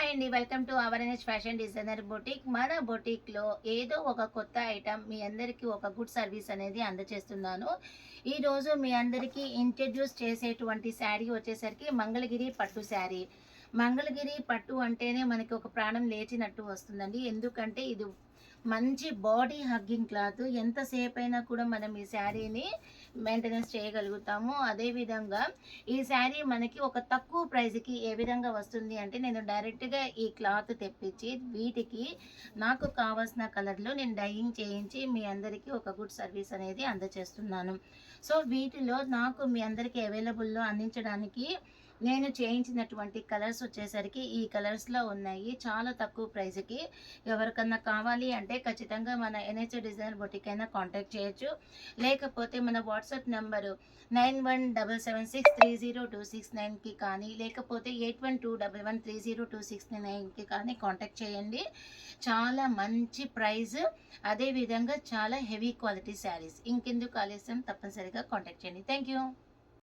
Hi అండి, welcome to our NH fashion designer boutique. మన బొటిక్లో ఏదో ఒక కొత్త ఐటమ్ మీ అందరికీ ఒక గుడ్ సర్వీస్ అనేది అందజేస్తున్నాను. ఈరోజు మీ అందరికీ ఇంట్రడ్యూస్ చేసేటువంటి శారీ వచ్చేసరికి మంగళగిరి పట్టు శారీ. మంగళగిరి పట్టు అంటేనే మనకి ఒక ప్రాణం లేచినట్టు వస్తుందండి. ఎందుకంటే ఇది మంచి బాడీ హగ్గింగ్ క్లాత్. ఎంతసేపు అయినా కూడా మనం ఈ శారీని మెయింటెనెన్స్ చేయగలుగుతాము. అదేవిధంగా ఈ శారీ మనకి ఒక తక్కువ ప్రైస్కి ఏ విధంగా వస్తుంది అంటే, నేను డైరెక్ట్గా ఈ క్లాత్ తెప్పించి వీటికి నాకు కావాల్సిన కలర్లో నేను డైయింగ్ చేయించి మీ అందరికీ ఒక గుడ్ సర్వీస్ అనేది అందజేస్తున్నాను. సో వీటిలో నాకు మీ అందరికీ అవైలబుల్లో అందించడానికి నేను చేయించినటువంటి కలర్స్ వచ్చేసరికి ఈ కలర్స్లో ఉన్నాయి. చాలా తక్కువ ప్రైస్కి. ఎవరికన్నా కావాలి అంటే ఖచ్చితంగా మన ఎన్హెచ్ డిజైనర్ బొటిక్ అయినా కాంటాక్ట్ చేయొచ్చు. లేకపోతే మన వాట్సాప్ నెంబరు 9177630269కి కానీ, లేకపోతే 8121130269కి కానీ కాంటాక్ట్ చేయండి. చాలా మంచి ప్రైస్, అదేవిధంగా చాలా హెవీ క్వాలిటీ శారీస్. ఇంకెందుకు ఆలస్యం, తప్పనిసరిగా కాంటాక్ట్ చేయండి. Thank you.